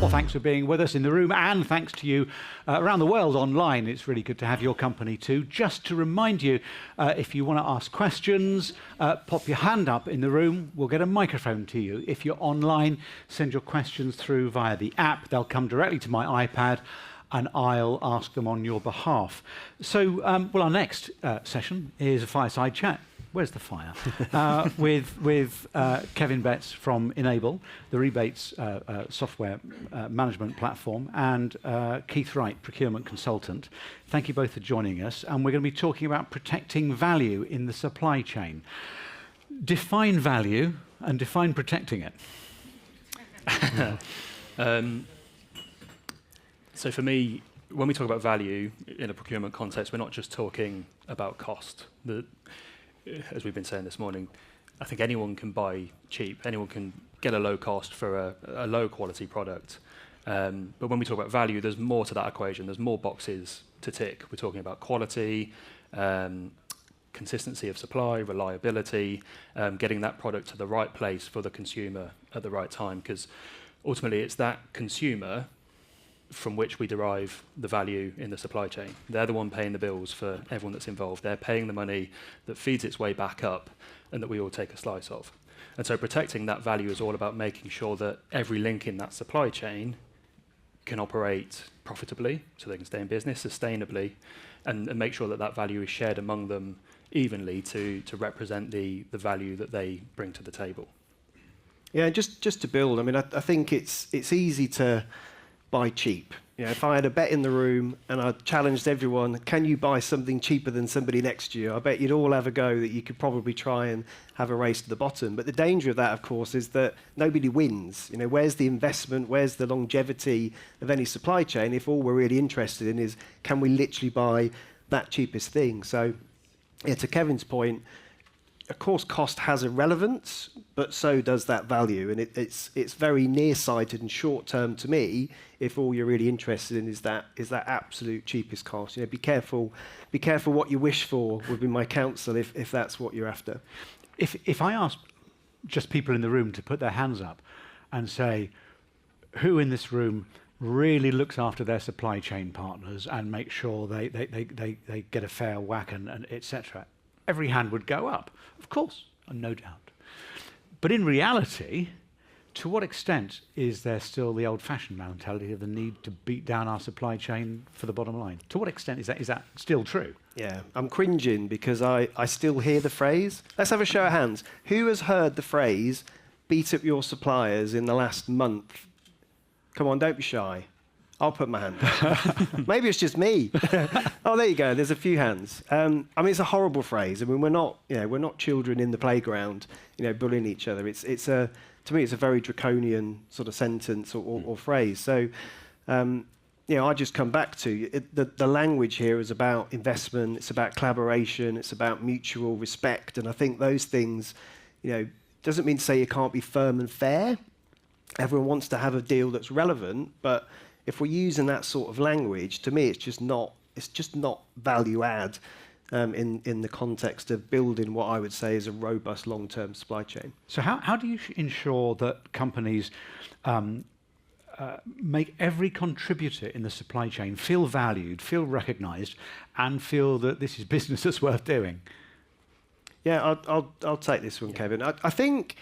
Well, thanks for being with us in the room, and thanks to you around the world online. It's really good to have your company too. Just to remind you, if you want to ask questions, pop your hand up in the room. We'll get a microphone to you. If you're online, send your questions through via the app. They'll come directly to my iPad, and I'll ask them on your behalf. So, well, our next session is a fireside chat. Where's the fire? With Kevin Betts from Enable, the rebates software management platform, and Keith Wright, procurement consultant. Thank you both for joining us. And we're going to be talking about protecting value in the supply chain. Define value and define protecting it. So for me, when we talk about value in a procurement context, we're not just talking about cost. As we've been saying this morning, I think anyone can buy cheap. Anyone can get a low cost for a low quality product. But when we talk about value, there's more to that equation. There's more boxes to tick. We're talking about quality, consistency of supply, reliability, getting that product to the right place for the consumer at the right time. Because ultimately, it's that consumer from which we derive the value in the supply chain. They're the one paying the bills for everyone that's involved. They're paying the money that feeds its way back up and that we all take a slice of. And so protecting that value is all about making sure that every link in that supply chain can operate profitably, so they can stay in business sustainably, and make sure that that value is shared among them evenly to represent the value that they bring to the table. Yeah, just to build, I mean, I think it's easy to buy cheap. You know, if I had a bet in the room and I challenged everyone, can you buy something cheaper than somebody next to you? I bet you'd all have a go that you could probably try and have a race to the bottom. But the danger of that, of course, is that nobody wins. You know, where's the investment? Where's the longevity of any supply chain if all we're really interested in is can we literally buy that cheapest thing? So, yeah, to Kevin's point, of course, cost has a relevance, but so does that value. And it's very nearsighted and short-term to me if all you're really interested in is that absolute cheapest cost. You know, be careful what you wish for would be my counsel if that's what you're after. If I ask just people in the room to put their hands up and say, who in this room really looks after their supply chain partners and makes sure they get a fair whack and etc., every hand would go up, of course, no doubt. But in reality, to what extent is there still the old-fashioned mentality of the need to beat down our supply chain for the bottom line? To what extent is that still true? Yeah, I'm cringing because I still hear the phrase. Let's have a show of hands. Who has heard the phrase, beat up your suppliers in the last month? Come on, don't be shy. I'll put my hand up. Maybe it's just me. Oh, there you go. There's a few hands. I mean, it's a horrible phrase. I mean, we're not children in the playground, bullying each other. To me, it's a very draconian sort of sentence or phrase. So, I just come back to the language here is about investment. It's about collaboration. It's about mutual respect. And I think those things, doesn't mean to say you can't be firm and fair. Everyone wants to have a deal that's relevant, but if we're using that sort of language, to me, it's just not value add in the context of building what I would say is a robust long-term supply chain. So how do you ensure that companies make every contributor in the supply chain feel valued, feel recognised, and feel that this is business that's worth doing? Yeah, I'll take this one, Kevin. I think.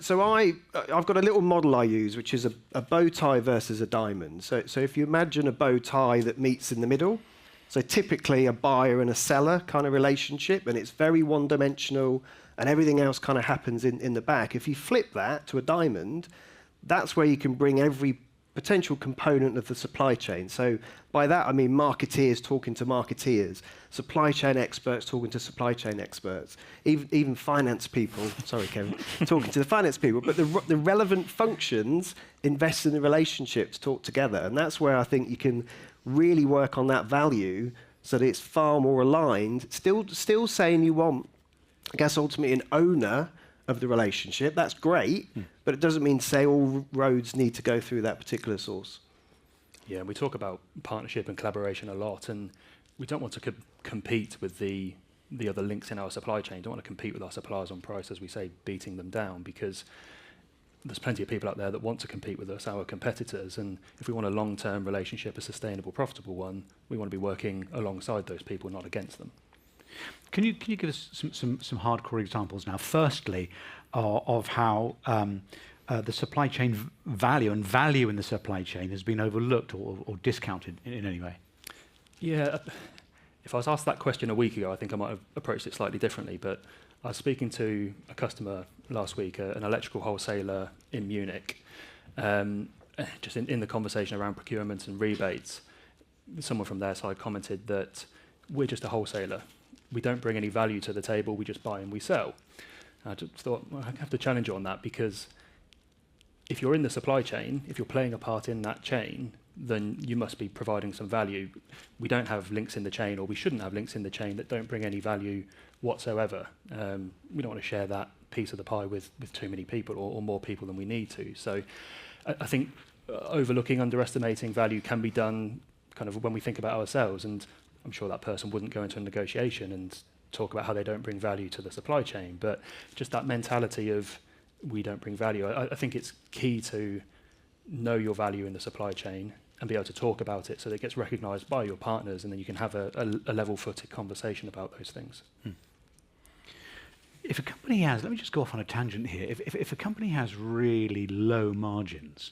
So I've got a little model I use, which is a bow tie versus a diamond. So if you imagine a bow tie that meets in the middle, so typically a buyer and a seller kind of relationship, and it's very one-dimensional, and everything else kind of happens in the back. If you flip that to a diamond, that's where you can bring every potential component of the supply chain. So by that, I mean marketeers talking to marketeers, supply chain experts talking to supply chain experts, even finance people, sorry, Kevin, talking to the finance people. But the relevant functions invest in the relationship to talk together. And that's where I think you can really work on that value so that it's far more aligned, still saying you want, I guess, ultimately an owner of the relationship. That's great, but it doesn't mean to say all roads need to go through that particular source. Yeah, we talk about partnership and collaboration a lot, and we don't want to compete with the other links in our supply chain. Don't want to compete with our suppliers on price, as we say, beating them down, because there's plenty of people out there that want to compete with us, our competitors, and if we want a long-term relationship, a sustainable, profitable one, we want to be working alongside those people, not against them. Can you give us some hardcore examples now? Firstly, of how the supply chain value and value in the supply chain has been overlooked or discounted in any way. Yeah, if I was asked that question a week ago, I think I might have approached it slightly differently. But I was speaking to a customer last week, an electrical wholesaler in Munich. Just in the conversation around procurement and rebates, someone from their side commented that we're just a wholesaler. We don't bring any value to the table, we just buy and we sell. I just thought, well, I have to challenge you on that, because if you're in the supply chain, if you're playing a part in that chain, then you must be providing some value. We don't have links in the chain, or we shouldn't have links in the chain that don't bring any value whatsoever. We don't want to share that piece of the pie with too many people, or more people than we need to. So I think overlooking, underestimating value can be done kind of when we think about ourselves, and I'm sure that person wouldn't go into a negotiation and talk about how they don't bring value to the supply chain, but just that mentality of we don't bring value. I think it's key to know your value in the supply chain and be able to talk about it so that it gets recognised by your partners, and then you can have a level-footed conversation about those things. If a company has, let me just go off on a tangent here, if a company has really low margins,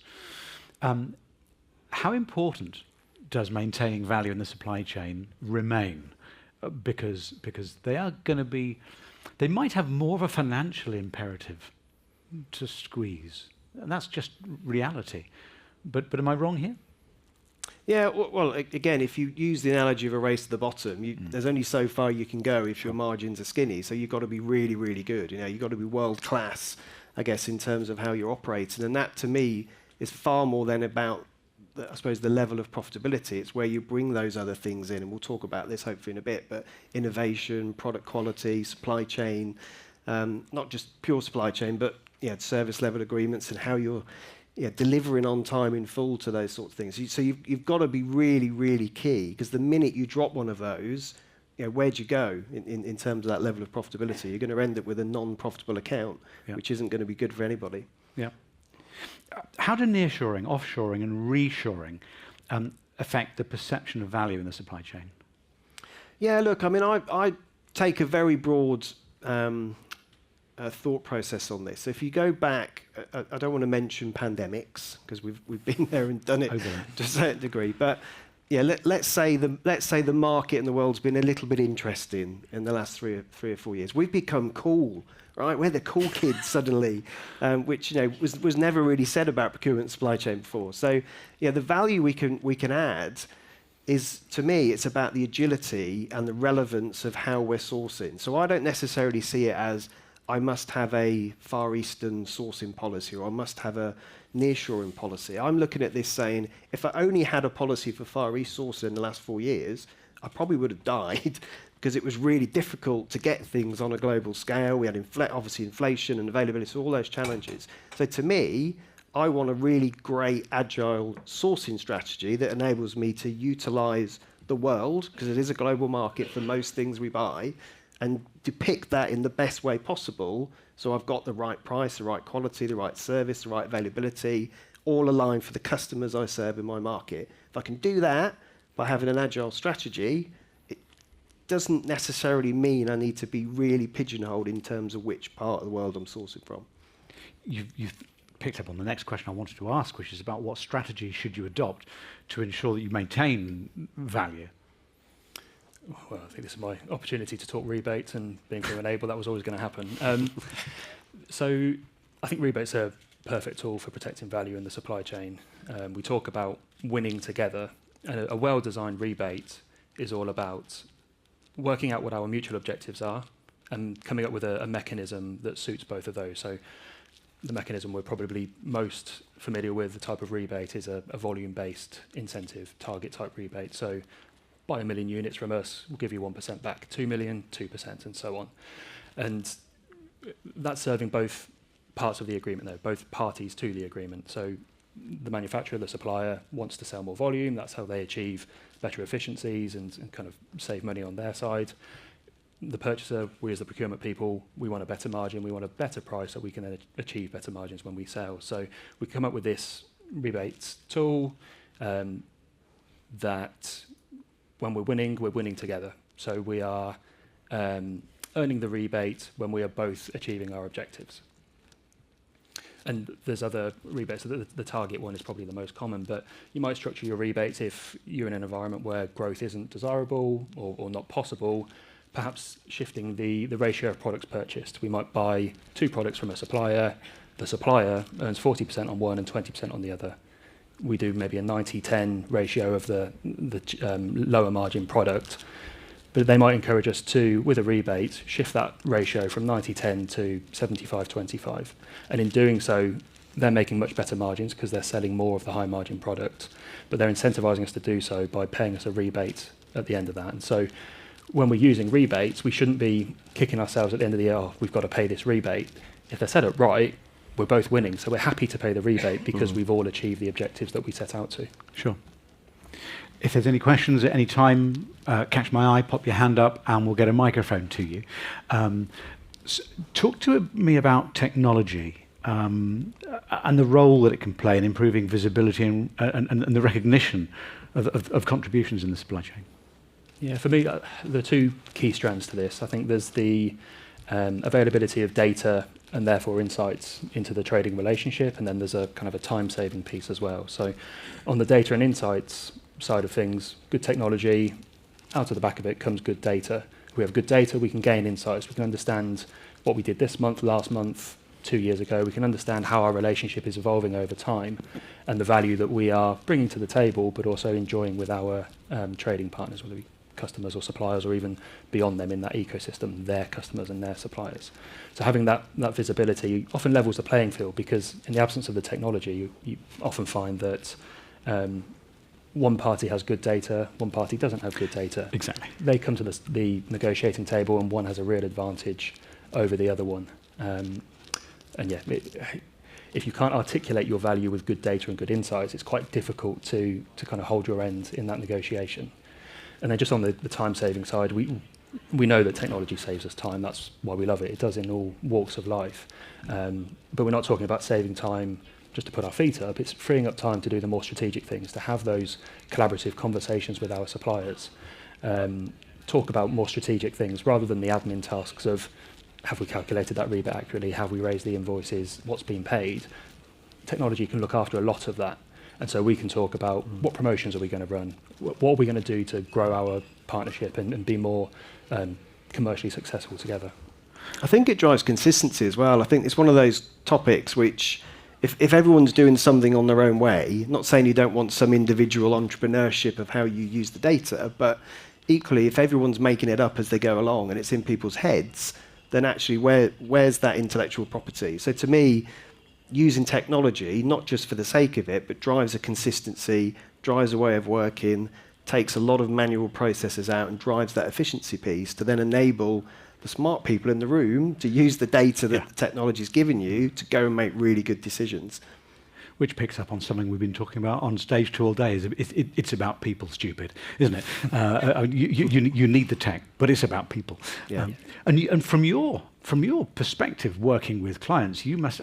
how important does maintaining value in the supply chain remain? Because they are going to be, they might have more of a financial imperative to squeeze, and that's just reality. But am I wrong here? Yeah, well, again, if you use the analogy of a race to the bottom, there's only so far you can go if your margins are skinny. So you've got to be really, really good. You've got to be world class, I guess, in terms of how you're operating. And that, to me, is far more than about, I suppose, the level of profitability. It's where you bring those other things in, and we'll talk about this hopefully in a bit, but innovation, product quality, supply chain, not just pure supply chain, but service level agreements and how you're delivering on time in full to those sorts of things. So you've got to be really, really key, because the minute you drop one of those, where'd you go in terms of that level of profitability? You're going to end up with a non-profitable account, which isn't going to be good for anybody. Yeah. How do nearshoring, offshoring, and reshoring affect the perception of value in the supply chain? Yeah, look, I mean, I take a very broad thought process on this. So if you go back, I don't want to mention pandemics, because we've been there and done it to a certain degree, but let's say the market in the world's been a little bit interesting in the last three or 4 years. We've become cool. Right, we're the cool kids suddenly, which was never really said about procurement and supply chain before. So, the value we can add is, to me, it's about the agility and the relevance of how we're sourcing. So I don't necessarily see it as I must have a Far Eastern sourcing policy, or I must have a nearshoring policy. I'm looking at this saying, if I only had a policy for Far East sourcing in the last 4 years, I probably would have died, because it was really difficult to get things on a global scale. We had obviously inflation and availability, so all those challenges. So to me, I want a really great agile sourcing strategy that enables me to utilise the world, because it is a global market for most things we buy, and depict that in the best way possible, so I've got the right price, the right quality, the right service, the right availability, all aligned for the customers I serve in my market. If I can do that by having an agile strategy, doesn't necessarily mean I need to be really pigeonholed in terms of which part of the world I'm sourcing from. You've picked up on the next question I wanted to ask, which is about what strategy should you adopt to ensure that you maintain value? Well, I think this is my opportunity to talk rebates, and being through Enable, that was always going to happen. So I think rebates are a perfect tool for protecting value in the supply chain. We talk about winning together, and a well-designed rebate is all about working out what our mutual objectives are and coming up with a mechanism that suits both of those. So the mechanism we're probably most familiar with, the type of rebate, is a volume-based incentive target type rebate. So buy 1 million units from us, we'll give you 1% back, 2 million, 2%, and so on. And that's serving both parts of the agreement there, both parties to the agreement. So the manufacturer, the supplier, wants to sell more volume. That's how they achieve better efficiencies and kind of save money on their side. the purchaser, we as the procurement people, we want a better margin, we want a better price so we can then achieve better margins when we sell. So we come up with this rebates tool that when we're winning together. So we are earning the rebate when we are both achieving our objectives. And there's other rebates. The target one is probably the most common, but you might structure your rebates if you're in an environment where growth isn't desirable or not possible, perhaps shifting the ratio of products purchased. We might buy 2 products from a supplier. The supplier earns 40% on one and 20% on the other. We do maybe a 90-10 ratio of the lower margin product, but they might encourage us to, with a rebate, shift that ratio from 90-10 to 75-25. And in doing so, they're making much better margins because they're selling more of the high margin product, but they're incentivizing us to do so by paying us a rebate at the end of that. And so when we're using rebates, we shouldn't be kicking ourselves at the end of the year, oh, we've got to pay this rebate. If they're set up right, we're both winning. So we're happy to pay the rebate because we've all achieved the objectives that we set out to. Sure. If there's any questions at any time, catch my eye, pop your hand up, and we'll get a microphone to you. Talk to me about technology and the role that it can play in improving visibility and the recognition of contributions in the supply chain. Yeah, for me, there are 2 key strands to this. I think there's the availability of data and therefore insights into the trading relationship, and then there's a kind of a time-saving piece as well. So on the data and insights side of things, good technology, out of the back of it comes good data. If we have good data, we can gain insights. We can understand what we did this month, last month, 2 years ago. We can understand how our relationship is evolving over time and the value that we are bringing to the table, but also enjoying with our trading partners, whether it be customers or suppliers or even beyond them in that ecosystem, their customers and their suppliers. So having that visibility often levels the playing field, because in the absence of the technology, you often find that one party has good data, one party doesn't have good data. Exactly. They come to the negotiating table and one has a real advantage over the other one. If you can't articulate your value with good data and good insights, it's quite difficult to kind of hold your end in that negotiation. And then just on the time-saving side, we know that technology saves us time. That's why we love it. It does in all walks of life. But we're not talking about saving time just to put our feet up. It's freeing up time to do the more strategic things, to have those collaborative conversations with our suppliers, talk about more strategic things rather than the admin tasks of have we calculated that rebate accurately, have we raised the invoices, what's been paid. Technology can look after a lot of that. And so we can talk about what promotions are we going to run, what are we going to do to grow our partnership and be more commercially successful together. I think it drives consistency as well. I think it's one of those topics which, if everyone's doing something on their own way, not saying you don't want some individual entrepreneurship of how you use the data, but equally, if everyone's making it up as they go along and it's in people's heads, then actually where's that intellectual property? So to me, using technology, not just for the sake of it, but drives a consistency, drives a way of working, takes a lot of manual processes out and drives that efficiency piece to then enable the smart people in the room to use the data that the technology's given you to go and make really good decisions. Which picks up on something we've been talking about on stage 2 all day. It's about people, stupid, isn't it? You need the tech, but it's about people. Yeah. And from your perspective, working with clients, you must.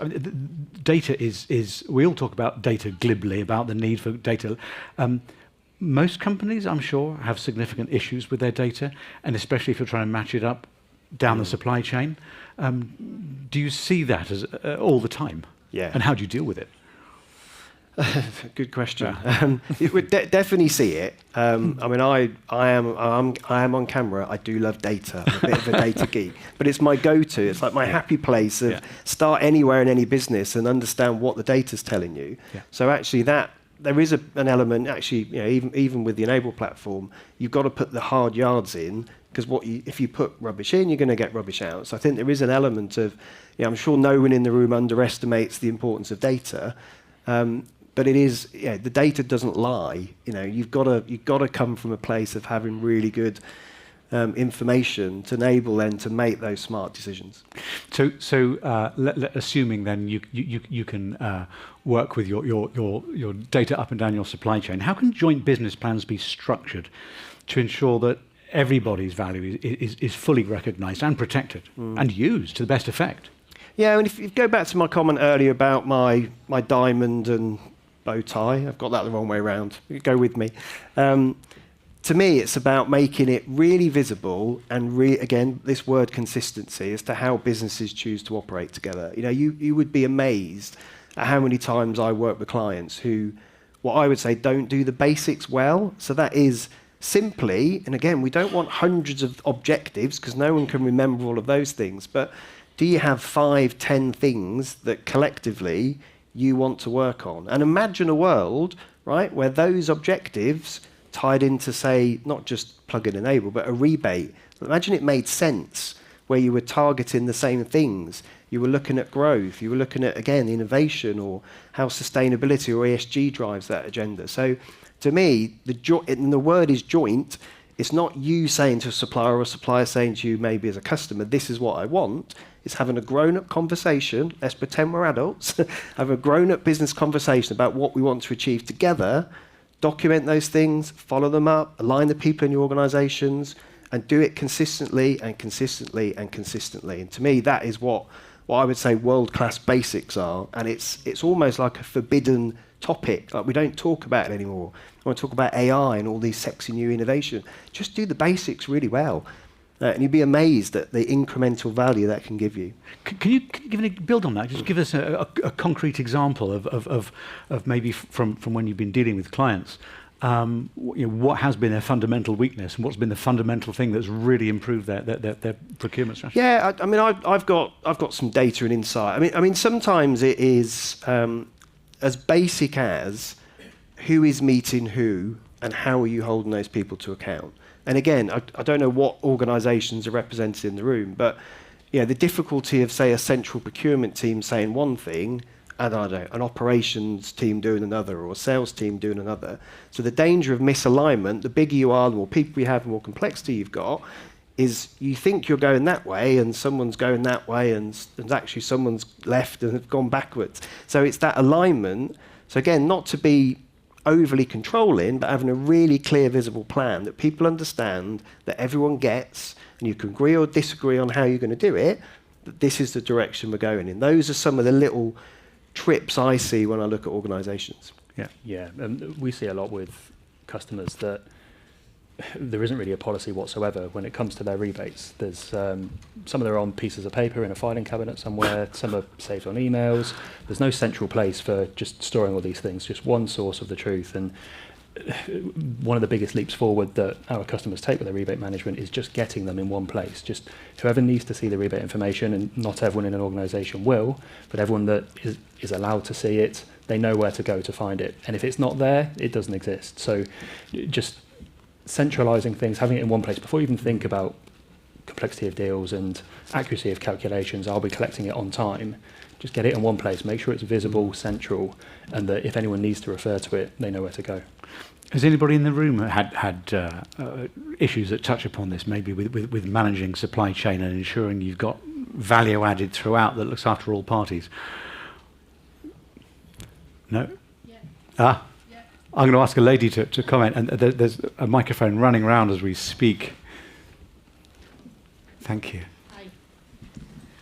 Data is. We all talk about data glibly, about the need for data. Most companies, I'm sure, have significant issues with their data, and especially if you're trying to match it up down the supply chain. Do you see that as all the time? Yeah. And how do you deal with it? Good question. You would definitely see it. I mean, I am on camera. I do love data. I'm a bit of a data geek, but it's my go-to. It's like my happy place of start anywhere in any business and understand what the data's telling you. Yeah. So actually, there is an element. Actually, even with the Enable platform, you've got to put the hard yards in, because if you put rubbish in, you're going to get rubbish out. So I think there is an element of. I'm sure no one in the room underestimates the importance of data. But it is, the data doesn't lie. You've got to come from a place of having really good information to enable then to make those smart decisions. So assuming then you can work with your data up and down your supply chain, how can joint business plans be structured to ensure that everybody's value is fully recognised and protected and used to the best effect. Yeah, and if you go back to my comment earlier about my diamond and bow tie, I've got that the wrong way around. Go with me. To me, it's about making it really visible and, again, this word consistency as to how businesses choose to operate together. You know, you would be amazed at how many times I work with clients who, what I would say, don't do the basics well. So that is simply, and again, we don't want hundreds of objectives because no one can remember all of those things, but do you have 5, 10 things that collectively you want to work on? And imagine a world, right, where those objectives tied into, say, not just plug and enable, but a rebate. Imagine it made sense, where you were targeting the same things. You were looking at growth. You were looking at, again, innovation or how sustainability or ESG drives that agenda. So to me, and the word is joint. It's not you saying to a supplier or a supplier saying to you maybe as a customer, this is what I want. It's having a grown-up conversation. Let's pretend we're adults. Have a grown-up business conversation about what we want to achieve together. Document those things, follow them up, align the people in your organisations, and do it consistently and consistently and consistently. And to me, that is what I would say world-class basics are. And it's almost like a forbidden topic. Like we don't talk about it anymore. I want to talk about AI and all these sexy new innovation. Just do the basics really well. And you'd be amazed at the incremental value that can give you. Can you build on that? Just give us a concrete example of maybe from when you've been dealing with clients. What has been their fundamental weakness and what's been the fundamental thing that's really improved their procurement strategy? Yeah, I mean, I've got some data and insight. I mean, sometimes it is as basic as who is meeting who and how are you holding those people to account. And again, I don't know what organisations are represented in the room, but the difficulty of, say, a central procurement team saying one thing and I don't know, an operations team doing another or a sales team doing another. So the danger of misalignment, the bigger you are, the more people you have, the more complexity you've got, is you think you're going that way and someone's going that way and actually someone's left and have gone backwards. So it's that alignment. So again, not to be overly controlling, but having a really clear, visible plan that people understand, that everyone gets, and you can agree or disagree on how you're going to do it, that this is the direction we're going in. Those are some of the little trips I see when I look at organisations. Yeah, we see a lot with customers that there isn't really a policy whatsoever when it comes to their rebates. There's some of them are on pieces of paper in a filing cabinet somewhere, some are saved on emails. There's no central place for just storing all these things, just one source of the truth. And one of the biggest leaps forward that our customers take with their rebate management is just getting them in one place. Just whoever needs to see the rebate information, and not everyone in an organisation will, but everyone that is allowed to see it, they know where to go to find it. And if it's not there, it doesn't exist. So just centralising things, having it in one place before you even think about complexity of deals and accuracy of calculations, I'll be collecting it on time. Just get it in one place, make sure it's visible, central, and that if anyone needs to refer to it, they know where to go. Has anybody in the room had issues that touch upon this, maybe with managing supply chain and ensuring you've got value added throughout that looks after all parties? No? Yeah. I'm going to ask a lady to comment, and there's a microphone running around as we speak. Thank you.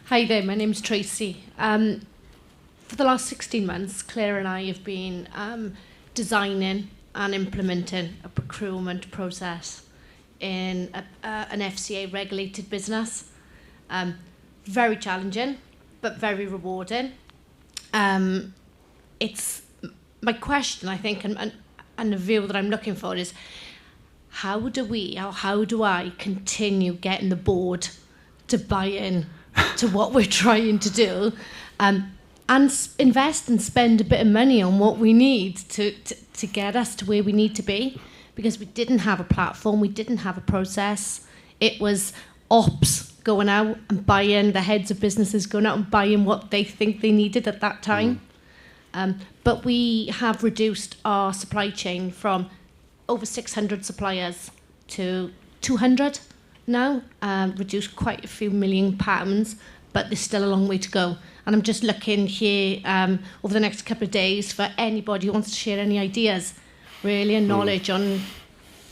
Hi there, my name's Tracy. For the last 16 months, Claire and I have been designing and implementing a procurement process in an FCA-regulated business. Very challenging, but very rewarding. It's my question, I think, and the view that I'm looking for is how do I continue getting the board to buy in to what we're trying to do, and invest and spend a bit of money on what we need to get us to where we need to be, because we didn't have a platform, we didn't have a process. It was ops going out and buying, the heads of businesses going out and buying what they think they needed at that time. But we have reduced our supply chain from over 600 suppliers to 200 now, reduced quite a few £1 million, but there's still a long way to go. And I'm just looking here over the next couple of days for anybody who wants to share any ideas, really, and knowledge on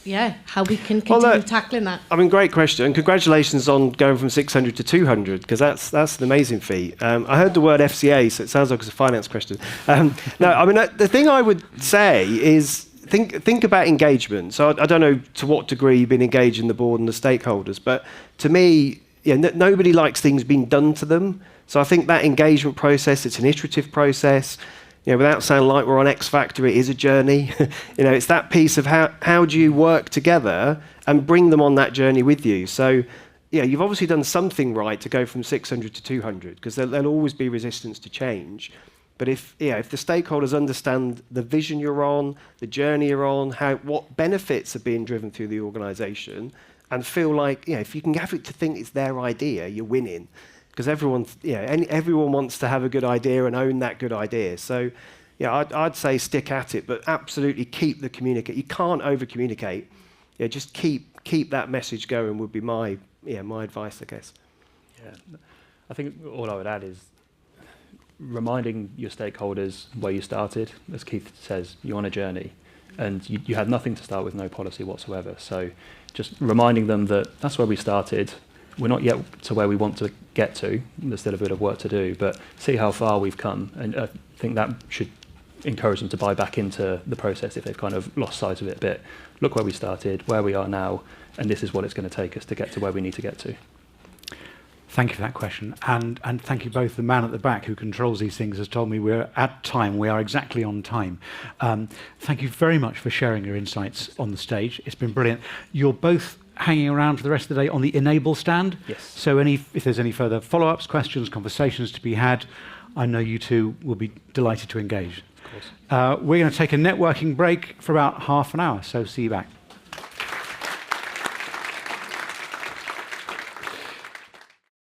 how we can Well, continue look, tackling that. I mean, great question. And congratulations on going from 600 to 200, because that's an amazing feat. I heard the word FCA, so it sounds like it's a finance question. No, I mean, the thing I would say is think about engagement. So I don't know to what degree you've been engaging the board and the stakeholders, but to me, nobody likes things being done to them. So I think that engagement process, it's an iterative process. Without sounding like we're on X Factor, it is a journey. It's that piece of how do you work together and bring them on that journey with you. So, you've obviously done something right to go from 600 to 200, because there'll always be resistance to change. But if the stakeholders understand the vision you're on, the journey you're on, what benefits are being driven through the organisation, and feel like if you can have it to think it's their idea, you're winning. Because everyone wants to have a good idea and own that good idea. So, I'd say stick at it, but absolutely keep the communicate. You can't over communicate. Just keep that message going would be my advice, I guess. Yeah, I think all I would add is reminding your stakeholders where you started. As Keith says, you're on a journey, and you had nothing to start with, no policy whatsoever. So, just reminding them that that's where we started. We're not yet to where we want to get to. There's still a bit of work to do, but see how far we've come. And I think that should encourage them to buy back into the process if they've kind of lost sight of it a bit. Look where we started, where we are now, and this is what it's going to take us to get to where we need to get to. Thank you for that question. And thank you both. The man at the back who controls these things has told me we're at time. We are exactly on time. Thank you very much for sharing your insights on the stage. It's been brilliant. You're both hanging around for the rest of the day on the Enable stand. Yes. So if there's any further follow-ups, questions, conversations to be had, I know you two will be delighted to engage. Of course. We're going to take a networking break for about half an hour, so see you back.